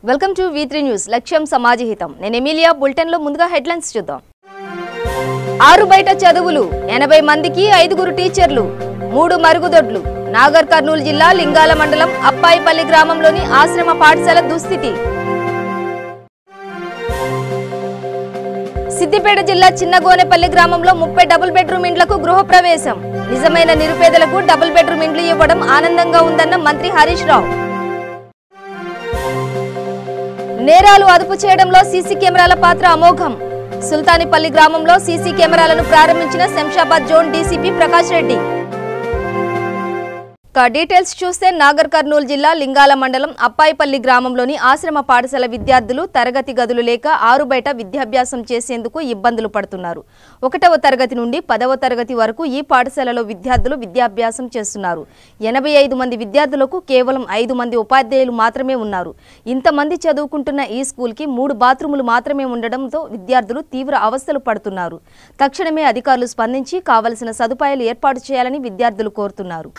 Welcome to V3 news లక్ష్యం సమాజహితం. నేను Emilia. Bulletin లో ముందుగా హెడ్లైన్స్ చూద్దాం. 6 బయట చదువులు, 80 మందికి 5 టీచర్లు, 3 మరుగుదొడ్లు. నాగర్ కర్నూలు జిల్లా లింగాల మండలం అప్పాయిపల్లి గ్రామంలోని ఆశ్రమ పాఠశాల దుస్థితి. సిద్దిపేట జిల్లా చిన్నగోనెపల్లి గ్రామంలో 30 డబుల్ బెడ్రూమ్ ఇండ్లకు గృహప్రవేశం. నిజమైన నిరుపేదలకు డబుల్ బెడ్రూమ్ ఇండ్లు ఇవ్వడం ఆనందంగా ఉందన్న మంత్రి హరీష్ రావు. నేరాలు అదుపు చేయడంలో సీసీ కెమెరాల పాత్ర అమోఘం. సుల్తానిపల్లి గ్రామంలో సీసీ కెమెరాలను ప్రారంభించిన Shamshabad zone DCP Prakash Reddy. Details చూస్తే నాగర్ కర్నూలు జిల్లా లింగాల మండలం అప్పాయిపల్లి గ్రామంలోని ఆశ్రమ పాఠశాల విద్యార్థులు తరగతి గదులు లేక 6 బయట విద్యాభ్యాసం చేసేందుకు ఇబ్బందులు పడుతున్నారు. 1వ తరగతి నుండి 10వ తరగతి వరకు ఈ పాఠశాలలో విద్యార్థులు విద్యాభ్యాసం చేస్తున్నారు. 85 మంది విద్యార్థులకు కేవలం 5 మంది ఉపాధ్యాయులు మాత్రమే ఉన్నారు. ఇంతమంది చదువుకుంటున్న ఈ స్కూల్కి 3 బాత్రూములు మాత్రమే ఉండడంతో విద్యార్థులు తీవ్ర అవస్థలు పడుతున్నారు. తక్షణమే అధికారులు స్పందించి కావలసిన సదుపాయాలు ఏర్పాటు చేయాలని విద్యార్థులు కోరుతున్నారు.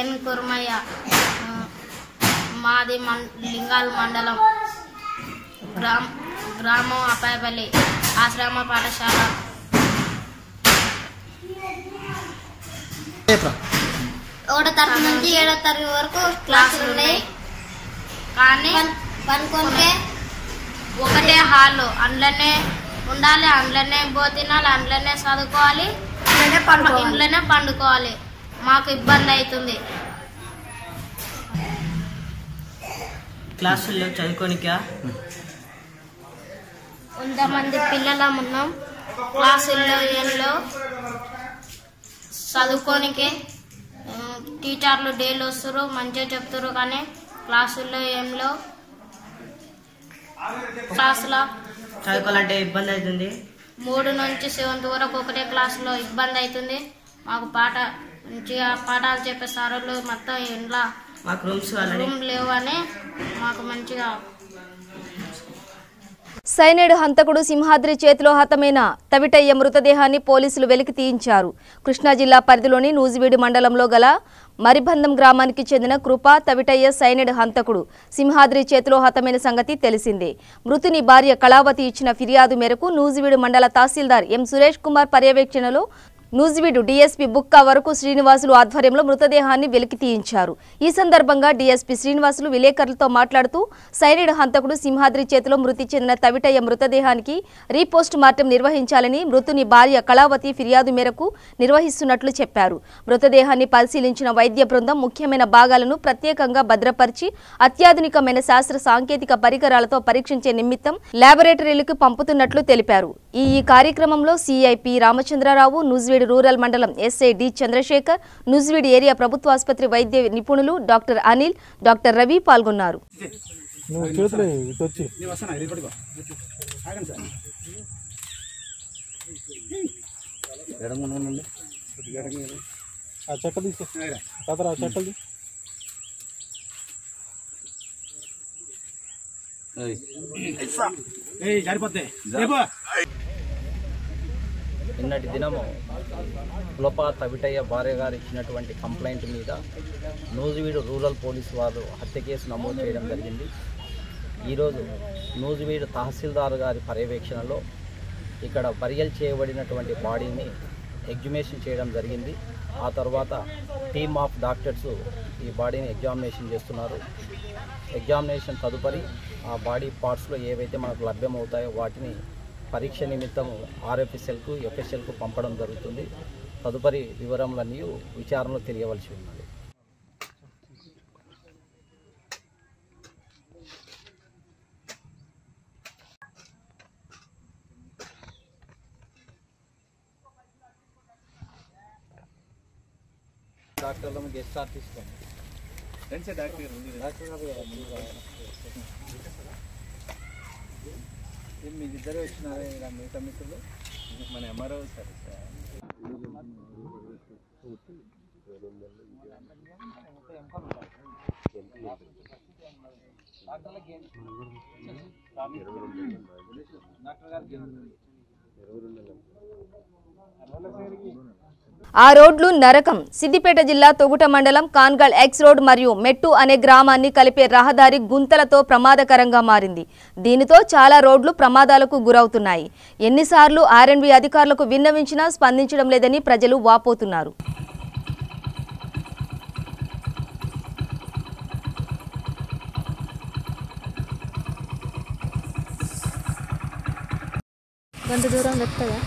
ఎన్ కుర్మయ్య, మాది లింగాల్ మండలం, గ్రామం అప్పాయిపల్లి ఆశ్రమ పాఠశాల. 1వ తరగతి నుంచి 7వ తరగతి వరకు క్లాసులు ఉన్నాయి. కానీ ఒకటే హాల్, అందులోనే ఉండాలి, అందులోనే భోజనాలు, అందులోనే చదువుకోవాలి, ఇంట్లోనే పండుకోవాలి. మాకు ఇబ్బంది అవుతుంది. క్లాసుల్లో చదువుకోనికా కొంతమంది పిల్లలం ఉన్నాం. క్లాసుల్లో ఏంలో చదువుకోనికే టీచర్లు డైలీ వస్తారు, మంచిగా చెప్తారు. కానీ క్లాసుల్లో ఏంలో క్లాసులో చదువుకోవాలంటే ఇబ్బంది అవుతుంది. 3 నుంచి 7th వరకు ఒకటే క్లాసులో ఇబ్బంది అవుతుంది. మాకు మంచిగా పాఠాలు చెప్పే సార్లు మొత్తం ఇంట్లో మాకు రూమ్ లేవు అని మాకు మంచిగా. సైనేడు హంతకుడు సింహాద్రి చేతిలో హతమైన తవిటయ్య మృతదేహాన్ని పోలీసులు వెలికి తీయించారు. కృష్ణా జిల్లా పరిధిలోని నూజివీడు మండలంలో గల మరిబంధం గ్రామానికి చెందిన కృప తవిటయ్య సైనేడు హంతకుడు సింహాద్రి చేతిలో హతమైన సంగతి తెలిసిందే. మృతుని భార్య కళావతి ఇచ్చిన ఫిర్యాదు మేరకు నూజివీడు మండల తహసీల్దార్ ఎం సురేష్ కుమార్ పర్యవేక్షణలో నూజివీడు డీఎస్పీ బుక్కా వరకు శ్రీనివాసులు ఆధ్వర్యంలో మృతదేహాన్ని వెలికి తీయించారు. ఈ సందర్భంగా డీఎస్పీ శ్రీనివాసులు విలేకరులతో మాట్లాడుతూ సైనిడ్ హంతకుడు సింహాద్రి చేతిలో మృతి చెందిన తవిటయ్య మృతదేహానికి రీపోస్ట్ మార్టం నిర్వహించాలని మృతుని భార్య కళావతి ఫిర్యాదు మేరకు నిర్వహిస్తున్నట్లు చెప్పారు. మృతదేహాన్ని పరిశీలించిన వైద్య బృందం ముఖ్యమైన భాగాలను ప్రత్యేకంగా భద్రపరిచి అత్యాధునికమైన శాస్త్ర సాంకేతిక పరికరాలతో పరీక్షించే నిమిత్తం ల్యాబొరేటరీలకు పంపుతున్నట్లు తెలిపారు. ఈ కార్యక్రమంలో సిఐపి రామచంద్రరావు, నూజివీడు రూరల్ మండలం SI D Chandrasekhar, Nuzvid area ప్రభుత్వ ఆసుపత్రి వైద్య నిపుణులు డాక్టర్ అనిల్, డాక్టర్ రవి పాల్గొన్నారు. నిన్నటి దినము కులప తవిటయ్య భార్య గారు ఇచ్చినటువంటి కంప్లైంట్ మీద నూజివీడు రూరల్ పోలీసు వారు హత్య కేసు నమోదు చేయడం జరిగింది. ఈరోజు నూజివీడు తహసీల్దార్ గారి పర్యవేక్షణలో ఇక్కడ బరియల్ చేయబడినటువంటి బాడీని ఎగ్జుమేషన్ చేయడం జరిగింది. ఆ తర్వాత టీమ్ ఆఫ్ డాక్టర్స్ ఈ బాడీని ఎగ్జామినేషన్ చేస్తున్నారు. ఎగ్జామినేషన్ తదుపరి ఆ బాడీ పార్ట్స్లో ఏవైతే మనకు లభ్యమవుతాయో వాటిని పరీక్ష నిమిత్తము ఆర్ఎఫ్ఎస్ఎల్కు, ఎఫ్ఎస్ఎల్కు పంపడం జరుగుతుంది. తదుపరి వివరములన్నీ విచారణలో తెలియవలసి ఉన్నది. డాక్టర్లను గెస్ట్ ఆర్టిస్ట్ మీరిద్దరే వచ్చినారా మిగతా మిత్రులు? మన ఎంఆర్ఓ సార్ ఆ రోడ్లు నరకం. సిద్దిపేట జిల్లా తొగుట మండలం కాన్గల్ ఎక్స్ రోడ్ మరియు మెట్టు అనే గ్రామాన్ని కలిపే రహదారి గుంతలతో ప్రమాదకరంగా మారింది. దీనితో చాలా రోడ్లు ప్రమాదాలకు గురవుతున్నాయి. ఎన్నిసార్లు ఆర్ఎండ్బి అధికారులకు విన్నవించినా స్పందించడం లేదని ప్రజలు వాపోతున్నారు. గంట దూరం వెళ్తాయా?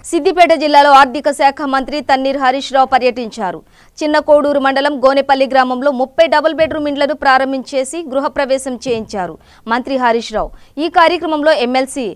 సిద్దిపేట జిల్లాలో ఆర్థిక శాఖ మంత్రి తన్నీర్ హరీష్ రావు పర్యటించారు. చిన్న కోడూరు మండలం గోనెపల్లి గ్రామంలో 30 డబుల్ బెడ్రూమ్ ఇండ్లను ప్రారంభించేసి గృహప్రవేశం చేయించారు మంత్రి హరీష్ రావు. ఈ కార్యక్రమంలో ఎమ్మెల్సీ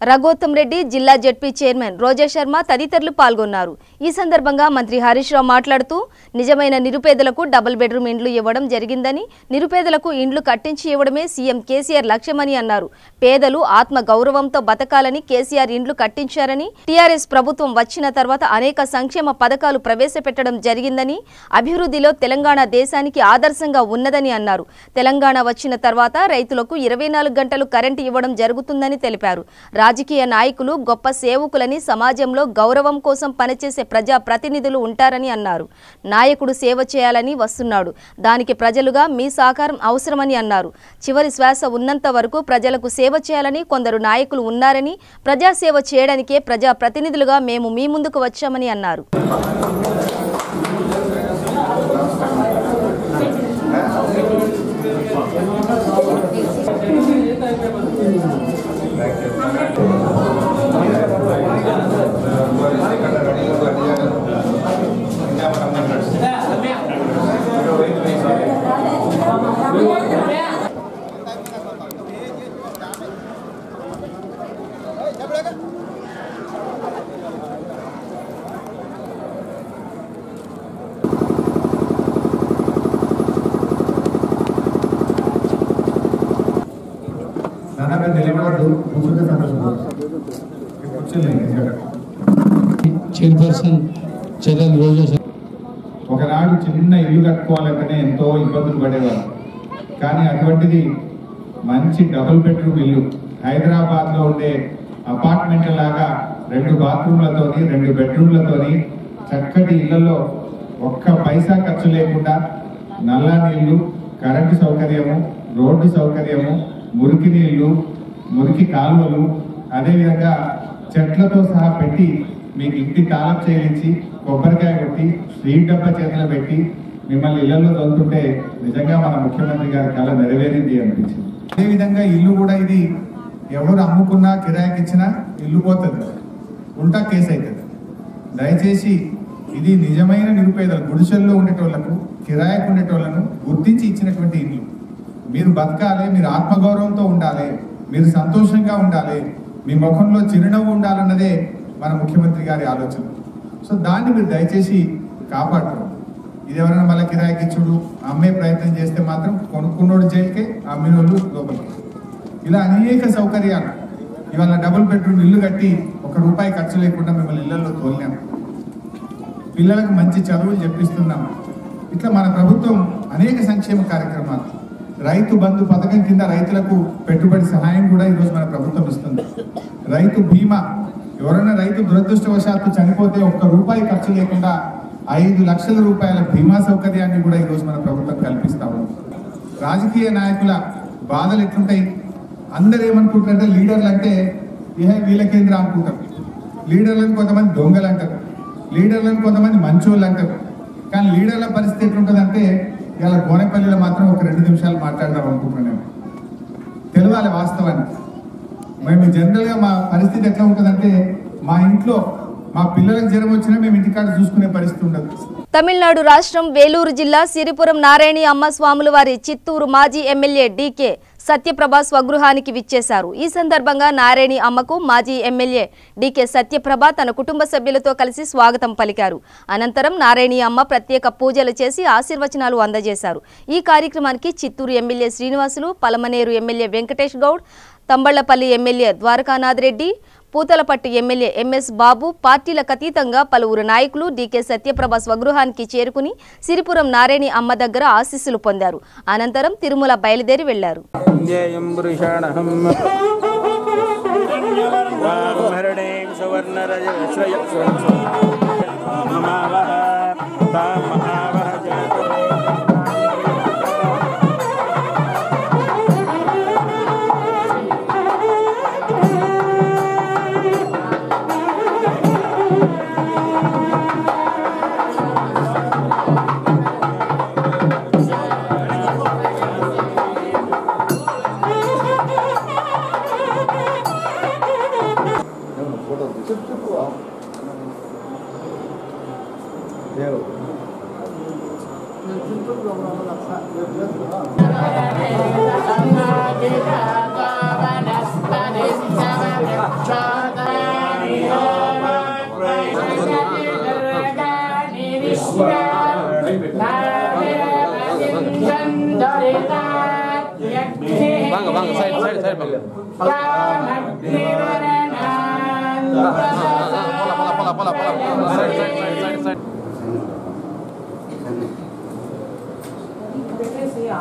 రఘోత్తం రెడ్డి, జిల్లా జెడ్పీ చైర్మన్ రోజా శర్మ తదితరులు పాల్గొన్నారు. ఈ సందర్భంగా మంత్రి హరీష్ రావు మాట్లాడుతూ నిజమైన నిరుపేదలకు డబుల్ బెడ్రూమ్ ఇండ్లు ఇవ్వడం జరిగిందని, నిరుపేదలకు ఇండ్లు కట్టించి ఇవ్వడమే సీఎం కేసీఆర్ లక్ష్యమని అన్నారు. పేదలు ఆత్మ గౌరవంతో బతకాలని కేసీఆర్ ఇండ్లు కట్టించారని, టీఆర్ఎస్ ప్రభుత్వం వచ్చిన తర్వాత అనేక సంక్షేమ పథకాలు ప్రవేశపెట్టడం జరిగిందని, అభివృద్ధిలో తెలంగాణ దేశానికి ఆదర్శంగా ఉన్నదని అన్నారు. తెలంగాణ వచ్చిన తర్వాత రైతులకు 24 గంటలు కరెంటు ఇవ్వడం జరుగుతుందని తెలిపారు. రాజకీయ నాయకులు గొప్ప సేవకులని, సమాజంలో గౌరవం కోసం పనిచేసే ప్రజా ప్రతినిధులు ఉంటారని అన్నారు. నాయకుడు సేవ చేయాలని వస్తున్నాడు, దానికి ప్రజలుగా మీ సహకారం అవసరమని అన్నారు. చివరి శ్వాస ఉన్నంత వరకు ప్రజలకు సేవ చేయాలని కొందరు నాయకులు ఉన్నారని, ప్రజా సేవ చేయడానికే ప్రజా ప్రతినిధులుగా మేము మీ ముందుకు వచ్చామని అన్నారు. చైర్పర్సన్ చరణ్ రోజా ఒకనాడు చిన్న ఇల్లు కట్టుకోవాలంటేనే ఎంతో ఇబ్బందులు పడేవారు. కానీ అటువంటిది మంచి డబుల్ బెడ్రూమ్ ఇల్లు హైదరాబాద్లో ఉండే అపార్ట్మెంట్ లాగా 2 బాత్రూమ్లతోని 2 బెడ్రూమ్లతోని చక్కటి ఇళ్లలో ఒక్క పైసా ఖర్చు లేకుండా నల్ల నీళ్లు, కరెంటు సౌకర్యము, రోడ్డు సౌకర్యము, మురికి నీళ్లు, మురికి కాలువలు, అదేవిధంగా చెట్లతో సహా పెట్టి మీకు ఇంటి తాళం చేయించి కొబ్బరికాయ కొట్టి స్వీట్ డబ్బా చేతిలో పెట్టి మిమ్మల్ని ఇళ్లలో తోలుతుంటే నిజంగా మన ముఖ్యమంత్రి గారి కళ నెరవేరింది అనిపించింది. అదేవిధంగా ఇల్లు కూడా ఇది ఎవరు అమ్ముకున్నా కిరాయికి ఇచ్చినా ఇల్లు పోతుంది, ఉల్టా కేసు అవుతుంది. దయచేసి ఇది నిజమైన నిరుపేదలు, గుడిసెల్లో ఉండేటోళ్లకు, కిరాయికి ఉండేటోళ్లను గుర్తించి ఇచ్చినటువంటి ఇల్లు. మీరు బతకాలి, మీరు ఆత్మగౌరవంతో ఉండాలి, మీరు సంతోషంగా ఉండాలి, మీ ముఖంలో చిరునవ్వు ఉండాలన్నదే మన ముఖ్యమంత్రి గారి ఆలోచన. సో దాన్ని మీరు దయచేసి కాపాడరు. ఇది ఎవరైనా మళ్ళీ కిరాయికి ఇచ్చుడు అమ్మే ప్రయత్నం చేస్తే మాత్రం కొనుక్కున్నోడు జైలుకే, అమ్మినోళ్ళు లోపలికి. ఇలా అనేక సౌకర్యాలు ఇవాళ డబుల్ బెడ్రూమ్ ఇల్లు కట్టి ₹1 ఖర్చు లేకుండా మిమ్మల్ని ఇళ్లలో తోలినాం. పిల్లలకు మంచి చదువులు చెప్పిస్తున్నాం. ఇట్లా మన ప్రభుత్వం అనేక సంక్షేమ కార్యక్రమాలు, రైతు బంధు పథకం కింద రైతులకు పెట్టుబడి సహాయం కూడా ఈరోజు మన ప్రభుత్వం ఇస్తుంది. రైతు బీమా, ఎవరైనా రైతు దురదృష్టవశాత్తు చనిపోతే ₹1 ఖర్చు లేకుండా 5 లక్షల రూపాయల బీమా సౌకర్యాన్ని కూడా ఈరోజు మన ప్రభుత్వం కల్పిస్తా ఉంది. రాజకీయ నాయకుల బాధలు ఎట్లుంటాయి? అందరు ఏమనుకుంటారంటే లీడర్లు అంటే వీళ్ళకేంద్ర అనుకుంటారు. లీడర్లను కొంతమంది దొంగలు అంటారు, లీడర్లను కొంతమంది మంచోళ్ళు అంటారు. కానీ లీడర్ల పరిస్థితి ఎట్లుంటుందంటే ఇలా గోనెపల్లిలో మాత్రం ఒక 2 నిమిషాలు మాట్లాడదాం అనుకుంటున్నాను. తెలవాలి వాస్తవాన్ని. మేము జనరల్గా మా పరిస్థితి ఎట్లా ఉంటుందంటే మా ఇంట్లో మా పిల్లలకు జ్వరం వచ్చినా మేము ఇంటికాడ చూసుకునే పరిస్థితి ఉండదు. తమిళనాడు రాష్ట్రం వేలూరు జిల్లా సిరిపురం నారాయణి అమ్మ స్వాముల వారి చిత్తూరు మాజీ ఎమ్మెల్యే డీకే సత్యప్రభ స్వగృహానికి విచ్చేశారు. ఈ సందర్భంగా నారాయణి అమ్మకు మాజీ ఎమ్మెల్యే డికే సత్యప్రభ తన కుటుంబ సభ్యులతో కలిసి స్వాగతం పలికారు. అనంతరం నారాయణి అమ్మ ప్రత్యేక పూజలు చేసి ఆశీర్వచనాలు అందజేశారు. ఈ కార్యక్రమానికి Chittoor MLA Srinivasulu, Palamaner MLA Venkatesh Goud, Thamballapalle MLA Dwarakanath Reddy, Puthalapattu MLA MS Babu, పార్టీలకు అతీతంగా పలువురు నాయకులు డికే సత్యప్రభ స్వగృహానికి చేరుకుని సిరిపురం నారాయణి అమ్మ దగ్గర ఆశీస్సులు పొందారు. అనంతరం తిరుమల బయలుదేరి వెళ్లారు.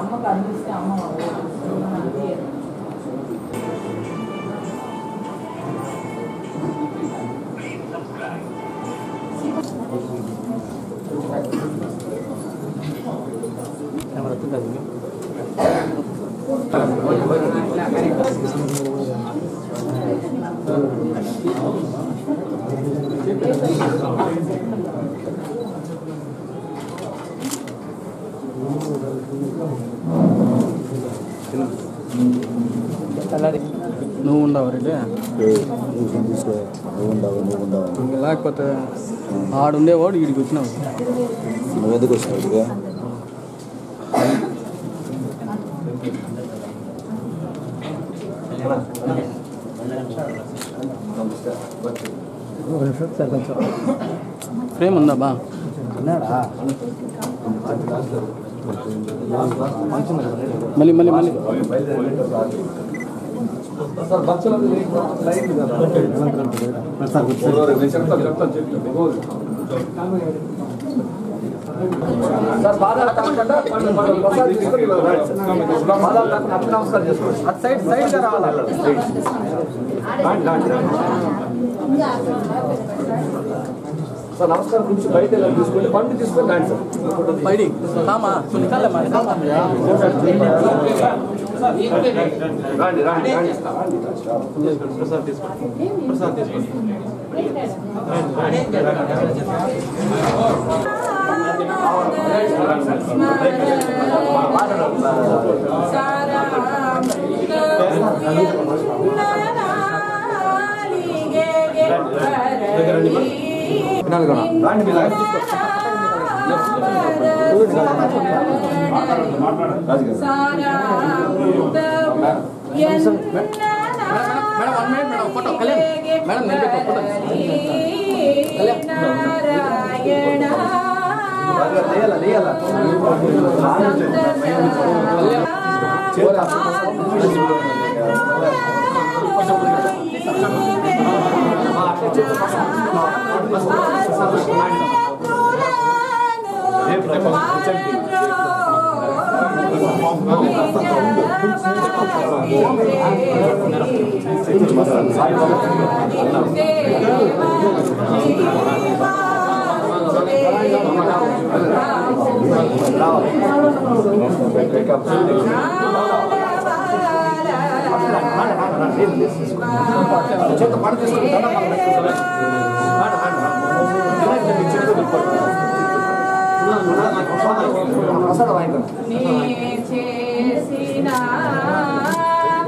అమ్మకు అందిస్తే అమ్మ నువ్వు ఉండవు రెడ్డి లేకపోతే ఆడుండేవాడు వీడికి వచ్చినావు. నువ్వు ఎందుకు వచ్చినావు? ప్రేమ ఉందా బా? మళ్ళీ మళ్ళీ మళ్ళీ నమస్కారం గురించి బయట తీసుకుంటే పండు తీసుకొని రాండి సార్. బయట రాండి రాండి రాండి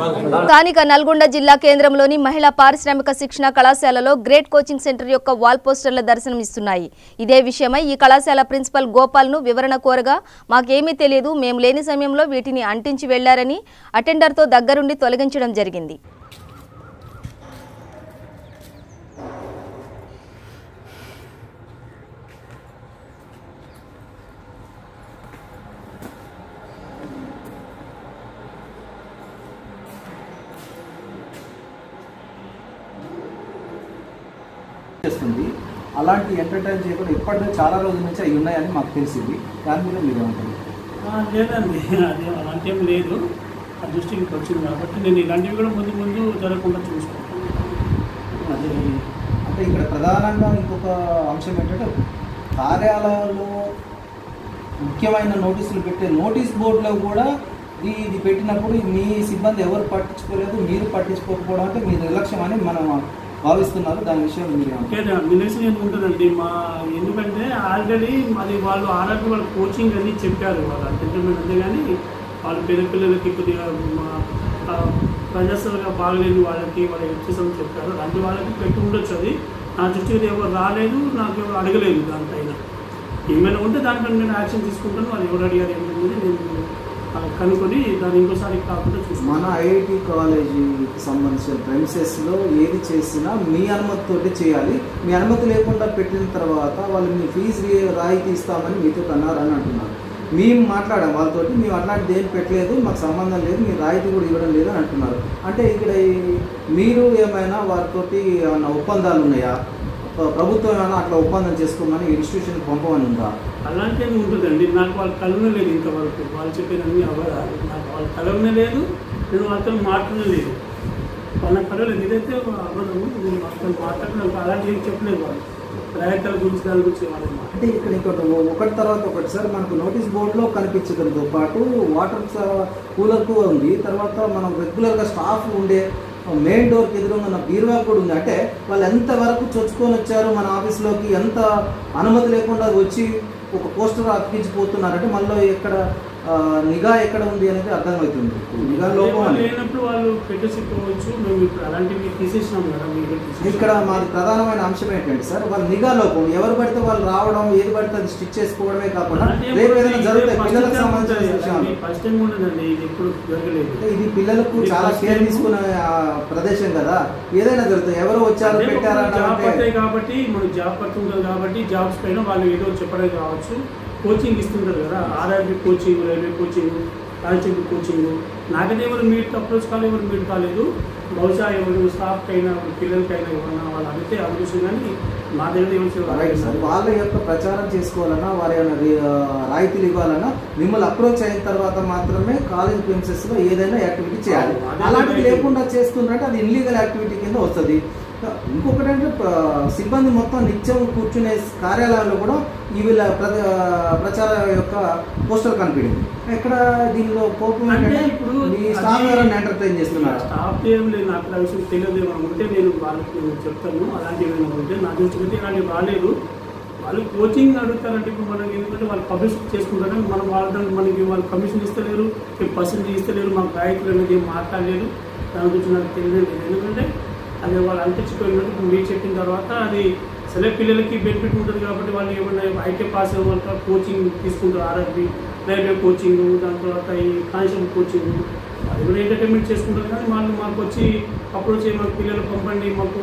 స్థానిక నల్గొండ జిల్లా కేంద్రంలోని మహిళా పారిశ్రామిక శిక్షణ కళాశాలలో గ్రేట్ కోచింగ్ సెంటర్ యొక్క వాల్ పోస్టర్ల దర్శనమిస్తున్నాయి. ఇదే విషయమై ఈ కళాశాల ప్రిన్సిపల్ గోపాల్ను వివరణ కోరగా మాకేమీ తెలియదు, మేము లేని సమయంలో వీటిని అంటించి వెళ్లారని అటెండర్తో దగ్గరుండి తొలగించడం జరిగింది. చేస్తుంది అలాంటి ఎంటర్టైన్ చేయకుండా ఇప్పటికే చాలా రోజుల నుంచి అవి ఉన్నాయని మాకు తెలిసింది. దాని మీద మీరు ఏమంటారు? లేదండి, అది అలాంటి ఏం లేదు. ఆ దృష్టికి వచ్చింది కాబట్టి నేను ఇలాంటివి కూడా ముందు జరగకుండా చూసుకుంటాను. అది అంటే ఇక్కడ ప్రధానంగా ఇంకొక అంశం ఏంటంటే కార్యాలయాల్లో ముఖ్యమైన నోటీసులు పెట్టే నోటీస్ బోర్డులో కూడా ఇది పెట్టినప్పుడు మీ సిబ్బంది ఎవరు పట్టించుకోలేదు, మీరు పట్టించుకోకపోవడం అంటే మీ నిర్లక్ష్యం అని మనం భావిస్తున్నారు. దాని విషయంలో మీరు నిర్లక్ష్యం ఉంటుందండి. ఎందుకంటే ఆల్రెడీ అది వాళ్ళు ఆల్రెడీ వాళ్ళ కోచింగ్ అని చెప్పారు. వాళ్ళు అంతే కానీ వాళ్ళు పిల్లలకి కొద్దిగా ప్రజాసేవగా బాగలేదు వాళ్ళకి ఇచ్చేసామని చెప్పారు. అలాంటి వాళ్ళకి పెట్టి ఉండొచ్చు. అది నా దృష్టికి ఎవరు రాలేదు, నాకు ఎవరు అడగలేదు. దానిపైన ఏమైనా ఉంటే దానిపైన నేను యాక్షన్ తీసుకుంటాను. వాళ్ళు ఎవరు అడిగారు ఏంటంటే నేను కనుక్కొని దాన్ని ఇంకోసారి కాకుండా చూస్తాను. మన ఐఐటి కాలేజీకి సంబంధించిన ప్రెమిసెస్లో ఏది చేసినా మీ అనుమతితోటి చేయాలి. మీ అనుమతి లేకుండా పెట్టిన తర్వాత వాళ్ళు మీ ఫీజు రాయితీ ఇస్తామని మీతో అన్నారని అంటున్నారు. మేము మాట్లాడాం వాళ్ళతోటి, మేము అట్లాంటిది ఏం పెట్టలేదు, మాకు సంబంధం లేదు, మీరు రాయితీ కూడా ఇవ్వడం లేదు అని అంటున్నారు. అంటే ఇక్కడ మీరు ఏమైనా వారితోటి ఏమైనా ఒప్పందాలు ఉన్నాయా? ప్రభుత్వం ఏమైనా అట్లా ఒప్పందం చేసుకోమని ఇన్స్టిట్యూషన్ పంపమని ఉందా? అలాంటివి ఉంటుందండి. నాకు వాళ్ళు కలవలేదు ఇంతవరకు. వాళ్ళు చెప్పినన్ని అవ్వదు. నాకు వాళ్ళు కలవనే లేదు, నేను వాళ్ళతో మాట్లాడలేదు. వాళ్ళకి కలవలేదు. ఇదైతే అవ్వదు. నేను వాళ్ళతో మాట్లాడలేదు. అలాంటివి ఏం చెప్పలేదు. వాళ్ళు ప్రయత్నాల గురించి దాని గురించి వాళ్ళు అంటే ఇక్కడ ఇంకోటి ఒకటి తర్వాత ఒకటి సార్ మనకు నోటీస్ బోర్డులో కనిపించడంతో పాటు వాటర్ కూలర్కు ఉంది. తర్వాత మనం రెగ్యులర్గా స్టాఫ్ ఉండే మెయిన్ డోర్కి ఎదురుగా ఉన్న బీరువా కూడా ఉంది. అంటే వాళ్ళు ఎంతవరకు చొచ్చుకొని వచ్చారు మన ఆఫీస్లోకి, ఎంత అనుమతి లేకుండా వచ్చి ఒక పోస్టర్ అతికించిపోతున్నారంటే మనలో ఎక్కడ నిఘా ఎక్కడ ఉంది అనేది అర్థమవుతుంది. నిఘా లోపం లేనప్పుడు వాళ్ళు పెట్టేసిపోవచ్చు. మేము ఇప్పుడు అలాంటివి తీసేసినాం కదా. ఇక్కడ మాది ప్రధానమైన అంశం ఏంటంటే సార్ వాళ్ళ నిఘా లోపం. ఎవరు పడితే వాళ్ళు రావడం, ఏది పడితే అది స్టిచ్ చేసుకోవడమే కాకుండా రేపు ఏదైనా జరుగుతాయి పిల్లలకు సంబంధించిన విషయాలు. ఫస్ట్ టైం ఉండదండి, ఇది ఎప్పుడు జరగలేదు. ఇది పిల్లలకు చాలా కేర్ తీసుకునే ప్రదేశం కదా, ఏదైనా జరుగుతాయి. ఎవరు వచ్చారు పెట్టారా కాబట్టి మనం జాబ్ పడుతుంటారు కాబట్టి జాబ్స్ పైన వాళ్ళు ఏదో చెప్పడం కావచ్చు. కోచింగ్ ఇస్తుంటారు కదా, RRB coaching, railway coaching, constable coaching. నాకైతే ఎవరు మీట్ అప్రోచ్ కాలేదు, ఎవరు మీట్ కాలేదు. బహుశా ఎవరు స్టాఫ్కైనా పిల్లలకైనా ఎవరైనా వాళ్ళు అడిగితే అభివృద్ధి కానీ మా దగ్గర ఎవరు సార్ వాళ్ళ యొక్క ప్రచారం చేసుకోవాలన్నా వారి రాయితీలు ఇవ్వాలన్నా మిమ్మల్ని అప్రోచ్ అయిన తర్వాత మాత్రమే కాలేజ్ ప్రిన్సెస్లో ఏదైనా యాక్టివిటీ చేయాలి. అలాంటివి లేకుండా చేస్తుందంటే అది ఇల్లీగల్ యాక్టివిటీ కింద వస్తుంది. ఇంకొకటి అంటే సిబ్బంది మొత్తం నిత్యం కూర్చునే కార్యాలయంలో కూడా ఈ వీళ్ళ ప్రచార యొక్క పోస్టర్ కనిపించింది. ఎక్కడ దీనిలో కోపం ఏంటంటే ఇప్పుడు మీ స్టాఫ్ ఎవరైనా ఎంటర్టైన్ చేస్తున్నారు? స్టాఫ్ ఏం లేదు, నాకు ఆ విషయం తెలియదు. ఏమైనా ఉంటే నేను వాళ్ళకి చెప్తాను. అలాంటివి ఏమైనా ఉంటే నా దృష్టికి అలాంటివి రాలేదు. వాళ్ళు కోచింగ్ అడుగుతారంటే ఇప్పుడు మనకి ఎందుకంటే వాళ్ళు పబ్లిసిటీ చేసుకుంటారు. మనం మనకి వాళ్ళు కమిషన్ ఇస్తలేరు, పర్సెంటేజ్ ఇస్తలేరు, మాకు రాయితీలు అనేది ఏం మాట్లాడలేదు. దాని గురించి నాకు తెలియదు. ఎందుకంటే అది వాళ్ళు అంటించుకోవాలంటే మీరు చెప్పిన తర్వాత అది సరే పిల్లలకి బెనిఫిట్ ఉంటుంది కాబట్టి వాళ్ళు ఏమన్నా ఐటీ పాస్ అవ్వాలి కోచింగ్ తీసుకుంటారు. ఆర్ఆర్బీ, రైల్వే కోచింగ్, దాని తర్వాత ఈ కానిస్టేబుల్ కోచింగ్, అది కూడా ఎంటర్టైన్మెంట్ చేసుకుంటారు. కానీ వాళ్ళు మాకు వచ్చి అప్రోచ్ అయ్యి మాకు పిల్లలు పంపండి, మాకు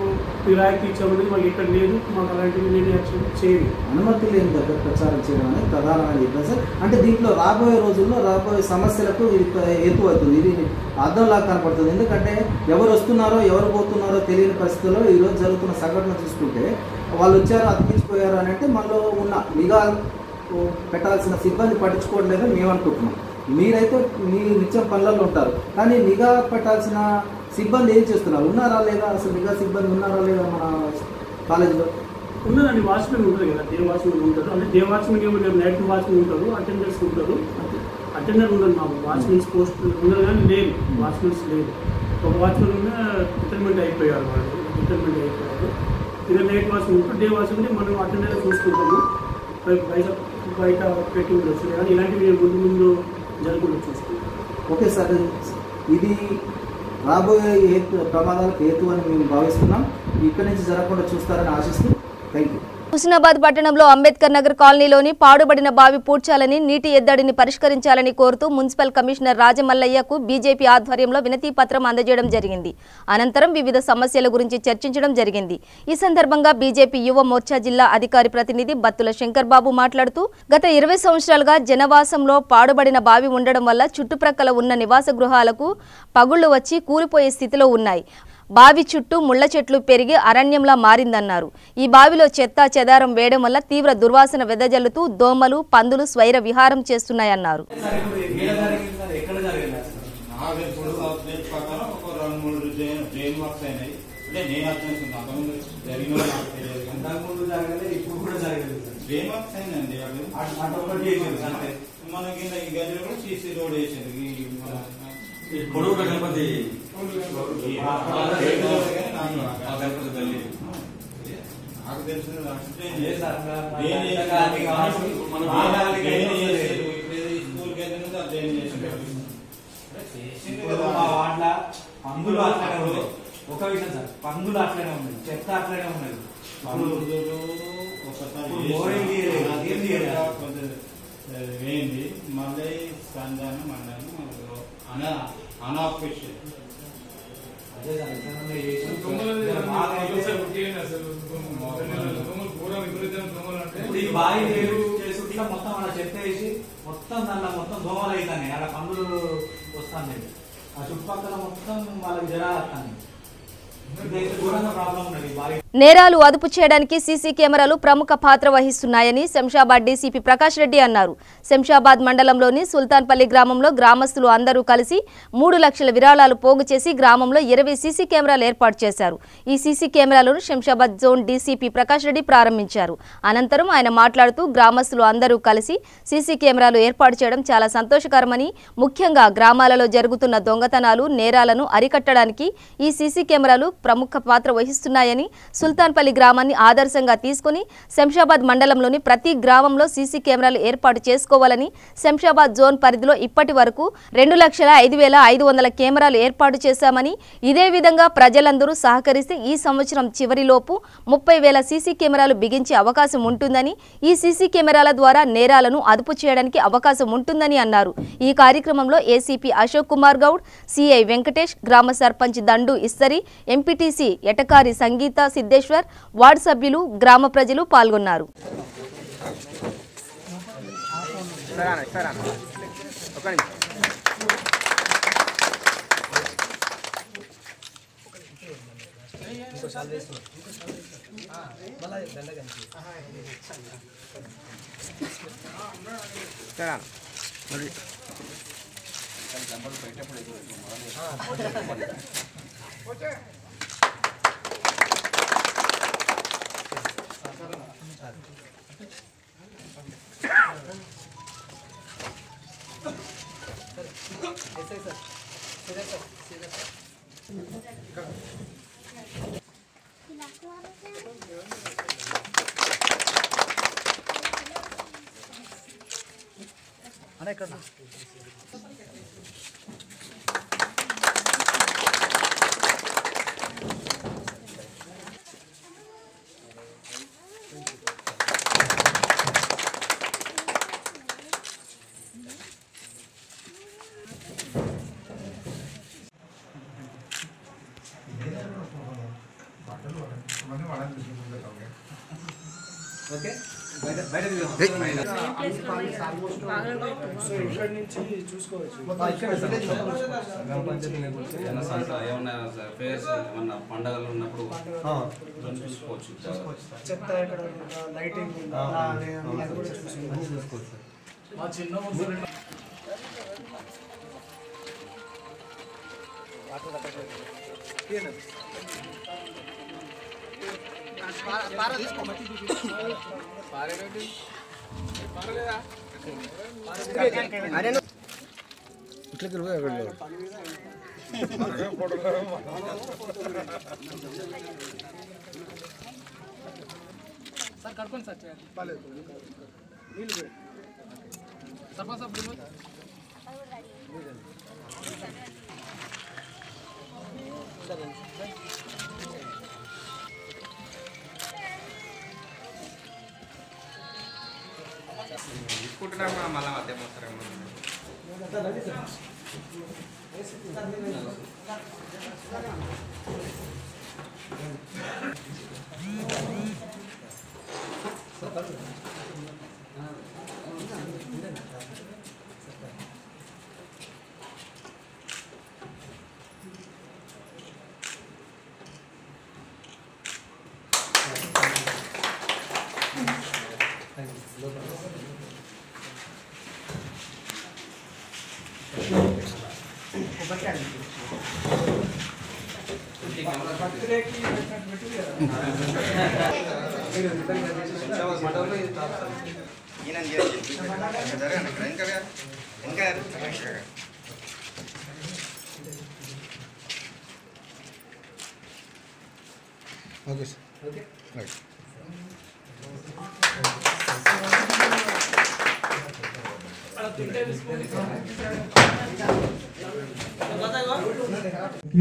రాయితీ ఇచ్చామనేది మాకు ఇక్కడ లేదు. మాకు అలాంటివి నేను యాక్షన్ చేయను. అనుమతి లేని దగ్గర ప్రచారం చేయడం అనేది ప్రధానమైన ఇబ్బంది సార్. అంటే దీంట్లో రాబోయే రోజుల్లో రాబోయే సమస్యలకు ఇది హేతు అవుతుంది. ఇది అర్థంలాగా కనపడుతుంది. ఎందుకంటే ఎవరు వస్తున్నారో ఎవరు పోతున్నారో తెలియని పరిస్థితుల్లో ఈరోజు జరుగుతున్న సంఘటన చూసుకుంటే వాళ్ళు వచ్చారు అతికించిపోయారు అని అంటే మనలో ఉన్న నిఘా పెట్టాల్సిన సిబ్బంది పట్టించుకోవట్లేదని మేము అనుకుంటున్నాం. మీరైతే మీ నిత్యం పనులలో ఉంటారు, కానీ నిఘా పెట్టాల్సిన సిబ్బంది ఏం చేస్తున్నారు? ఉన్నారా లేదా? అసలు నిఘా సిబ్బంది ఉన్నారా లేదా మన కాలేజీలో? ఉన్నదండి. వాచ్మెన్ ఉంటుంది కదా, డే వాచ్మెన్ ఉంటారు. అంటే డే వాచ్మెన్ ఏమో నైట్ వాచ్మెన్ ఉంటారు, అటెండర్స్ ఉంటారు. అటెండర్ ఉండదు మాకు, వాచ్మెన్స్ పోస్ట్ ఉండదు కానీ లేదు, వాచ్మెన్స్ లేదు. ఒక వాచ్మెన్ ఉన్న రిటైర్మెంట్ అయిపోయారు. వాళ్ళు రిటైర్మెంట్ అయిపోయారు. ఇక నైట్ వాచ్మెన్ ఉంటారు. డే వాచ్మెన్ మనం అటెండర్ చూసుకుంటాము. బయట పెట్టి ఉండొచ్చు కానీ ఇలాంటివి ముందు జరగకుండా చూసుకుంటాం. ఓకే సార్, ఇది రాబోయే ప్రమాదాలకు హేతు అని మేము భావిస్తున్నాం. ఇక్కడి నుంచి జరగకుండా చూస్తారని ఆశిస్తూ థ్యాంక్ యూ. హుస్నాబాద్ పట్టణంలో అంబేద్కర్ నగర్ కాలనీలోని పాడుబడిన బావి పూడ్చాలని, నీటి ఎద్దడిని పరిష్కరించాలని కోరుతూ మున్సిపల్ కమిషనర్ రాజమల్లయ్యకు బీజేపీ ఆధ్వర్యంలో వినతి పత్రం అందజేయడం జరిగింది. అనంతరం వివిధ సమస్యల గురించి చర్చించడం జరిగింది. ఈ సందర్భంగా బీజేపీ యువ మోర్చా జిల్లా అధికారి ప్రతినిధి బత్తుల శంకర్ బాబు మాట్లాడుతూ, గత 20 సంవత్సరాలుగా జనవాసంలో పాడుబడిన బావి ఉండడం వల్ల చుట్టుప్రక్కల ఉన్న నివాస గృహాలకు పగుళ్లు వచ్చి కూలిపోయే స్థితిలో ఉన్నాయి. బావి చుట్టూ ముళ్ల చెట్లు పెరిగి అరణ్యంలా మారిందన్నారు. ఈ బావిలో చెత్త చెదారం వేయడం వల్ల తీవ్ర దుర్వాసన వెదజల్లుతూ దోమలు, పందులు స్వైర విహారం చేస్తున్నాయన్నారు. పందులు అట్లనే ఉన్నాయి. ఒక విషయం సార్, పందులు అట్లనే ఉన్నాయి, చెత్త అట్లనే ఉన్నది. వేయింది మళ్ళీ సంధానం మండలం అనాఫిషియల్ బావి చేసుకుంటా మొత్తం అలా చెత్త వేసి మొత్తం దాంట్లో మొత్తం దోమలు అవుతాయి, అలా పందులు వస్తాయి, ఆ చుట్టుపక్కల మొత్తం వాళ్ళకి జనాలు వస్తాయి. నేరాలు అదుపు చేయడానికి సీసీ కెమెరాలు ప్రముఖ పాత్ర వహిస్తున్నాయని శంషాబాద్ డీసీపీ ప్రకాష్ రెడ్డి అన్నారు. శంషాబాద్ మండలంలోని సుల్తాన్పల్లి గ్రామంలో గ్రామస్తులు అందరూ కలిసి 3 లక్షల విరాళాలు పోగు చేసి గ్రామంలో 20 సీసీ కెమెరాలు ఏర్పాటు చేశారు. ఈ సీసీ కెమెరాలను శంషాబాద్ జోన్ డీసీపీ ప్రకాష్ రెడ్డి ప్రారంభించారు. అనంతరం ఆయన మాట్లాడుతూ, గ్రామస్తులు అందరూ కలిసి సీసీ కెమెరాలు ఏర్పాటు చేయడం చాలా సంతోషకరమని, ముఖ్యంగా గ్రామాలలో జరుగుతున్న దొంగతనాలు, నేరాలను అరికట్టడానికి ఈ సీసీ కెమెరాలు ప్రముఖ పాత్ర వహిస్తున్నాయని, సుల్తాన్పల్లి గ్రామాన్ని ఆదర్శంగా తీసుకుని శంషాబాద్ మండలంలోని ప్రతి గ్రామంలో సీసీ కెమెరాలు ఏర్పాటు చేసుకోవాలని, శంషాబాద్ జోన్ పరిధిలో ఇప్పటి వరకు 2,05,500 కెమెరాలు ఏర్పాటు చేశామని, ఇదే విధంగా ప్రజలందరూ సహకరిస్తే ఈ సంవత్సరం చివరిలోపు 30,000 సీసీ కెమెరాలు బిగించే అవకాశం ఉంటుందని, ఈ సీసీ కెమెరాల ద్వారా నేరాలను అదుపు చేయడానికి అవకాశం ఉంటుందని అన్నారు. ఈ కార్యక్రమంలో ఏసీపీ అశోక్ కుమార్ గౌడ్, సిఐ వెంకటేష్, గ్రామ సర్పంచ్ దండు ఇస్తరి, ఎంపీటీసీ ఎటకారి సంగీత సిద్ధేశ్వర్, వార్డు సభ్యులు, గ్రామ ప్రజలు పాల్గొన్నారు. ఓకే పండగలు ఉన్నప్పుడు చూసుకోవచ్చు. చెత్త లైటింగ్ మా చిన్న సార్ కడుకోండి సార్ బాగాలేదు నీళ్ళు సర్పంచ్ తీసుకుంటున్నాము మళ్ళీ మధ్య వస్తారేమో. Okay sir. Okay right.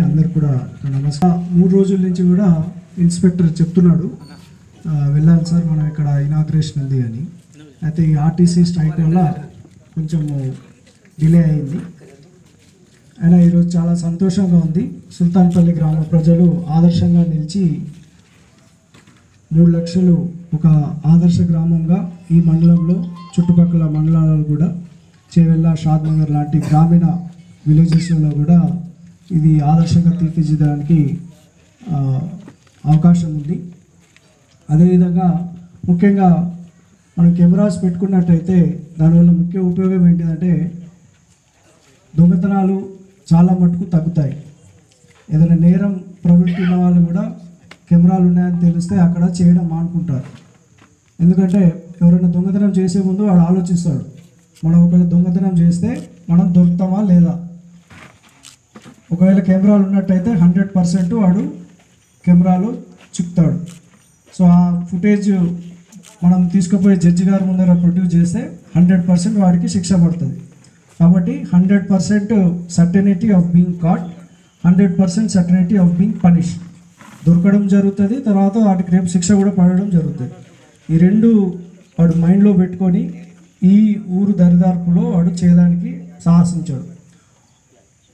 అందరు కూడా నమస్కారం. 3 రోజుల నుంచి కూడా ఇన్స్పెక్టర్ చెప్తున్నాడు వెళ్ళాలి సార్ మనం ఇక్కడ ఇనాగ్రేషన్ ఉంది అని. అయితే ఈ ఆర్టీసీ స్ట్రైక్ వల్ల కొంచెము డిలే అయింది. అయినా ఈరోజు చాలా సంతోషంగా ఉంది. సుల్తాన్పల్లి గ్రామ ప్రజలు ఆదర్శంగా నిలిచి 3 లక్షలు ఒక ఆదర్శ గ్రామంగా ఈ మండలంలో చుట్టుపక్కల మండలాలు కూడా చేవెళ్ళ, షాద్నగర్ లాంటి గ్రామీణ విలేజెస్లలో కూడా ఇది ఆదర్శంగా తీర్చిదిద్దడానికి అవకాశం ఉంది. అదేవిధంగా ముఖ్యంగా మనం కెమెరాస్ పెట్టుకున్నట్టయితే దానివల్ల ముఖ్య ఉపయోగం ఏంటిదంటే దొంగతనాలు చాలా మటుకు తగ్గుతాయి. ఏదైనా నేరం ప్రవృత్తి ఉన్న వాళ్ళు కూడా కెమెరాలు ఉన్నాయని తెలిస్తే అక్కడ చేయడం మానుకుంటారు. ఎందుకంటే ఎవరైనా దొంగతనం చేసే ముందు వాడు ఆలోచిస్తాడు, మనం ఒకవేళ దొంగతనం చేస్తే మనం దొరుకుతామా లేదా. ఒకవేళ కెమెరాలు ఉన్నట్టయితే 100% వాడు కెమెరాలు చిక్కుతాడు. సో ఆ ఫుటేజ్ మనం తీసుకుపోయి జడ్జి గారి ముందర ప్రొడ్యూస్ చేస్తే 100% వాడికి శిక్ష పడుతుంది. కాబట్టి 100% certainty of being caught, 100% certainty of being punish దొరకడం జరుగుతుంది. తర్వాత వాటికి రేపు శిక్ష కూడా పడడం జరుగుతుంది. ఈ రెండు వాడు మైండ్లో పెట్టుకొని ఈ ఊరు దరిదార్పులో వాడు చేయడానికి సాహసించాడు.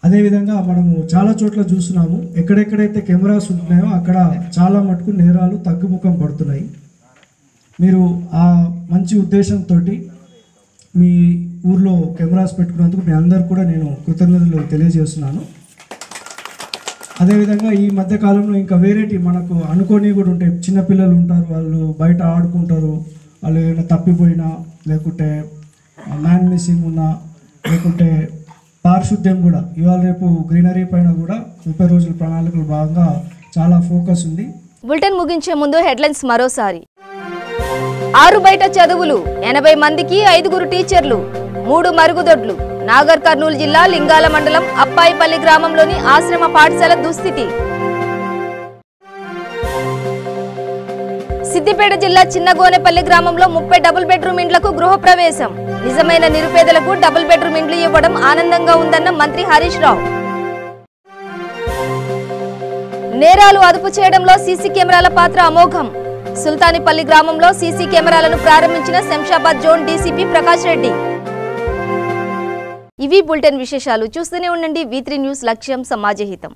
అదేవిధంగా మనము చాలా చోట్ల చూస్తున్నాము, ఎక్కడెక్కడైతే కెమెరాస్ ఉంటున్నాయో అక్కడ చాలా మటుకు నేరాలు తగ్గుముఖం పడుతున్నాయి. మీరు ఆ మంచి ఉద్దేశంతో మీ ఊర్లో కెమెరాస్ పెట్టుకున్నందుకు మీ అందరు కూడా నేను కృతజ్ఞతలు తెలియజేస్తున్నాను. అదేవిధంగా ఈ మధ్యకాలంలో ఇంకా వేరేటి మనకు అనుకోని కూడా ఉంటాయి. చిన్నపిల్లలు ఉంటారు, వాళ్ళు బయట ఆడుకుంటారు, వాళ్ళు ఏమైనా తప్పిపోయినా లేకుంటే మ్యాన్ మిస్సింగ్ ఉన్నా లేకుంటే పారిశుద్ధ్యం కూడా ఇవాళ రేపు గ్రీనరీ పైన కూడా 30 రోజుల ప్రణాళికలు భాగంగా చాలా ఫోకస్ ఉంది. బులెటిన్ ముగించే ముందు హెడ్లైన్స్ మరోసారి. 6 బయట చదువులు, 80 మందికి 5 టీచర్లు, 3 మరుగుదొడ్లు. నాగర్ కర్నూలు జిల్లా లింగాల మండలం అప్పాయిపల్లి గ్రామంలోని ఆశ్రమ పాఠశాల దుస్థితి. సిద్దిపేట జిల్లా చిన్నగోనెపల్లి గ్రామంలో 30 డబుల్ బెడ్రూమ్ ఇండ్లకు గృహప్రవేశం. నిజమైన నిరుపేదలకు డబుల్ బెడ్రూమ్ ఇండ్లు ఇవ్వడం ఆనందంగా ఉందన్న మంత్రి హరీష్ రావు. నేరాలు అదుపు చేయడంలో సీసీ కెమెరాల పాత్ర అమోఘం. సుల్తానిపల్లి గ్రామంలో సీసీ కెమెరాలను ప్రారంభించిన శంషాబాద్ జోన్ డీసీపీ ప్రకాష్ రెడ్డి. ఇవి బులెటిన్ విశేషాలు. చూస్తూనే ఉండండి V3 న్యూస్, లక్ష్యం సమాజహితం.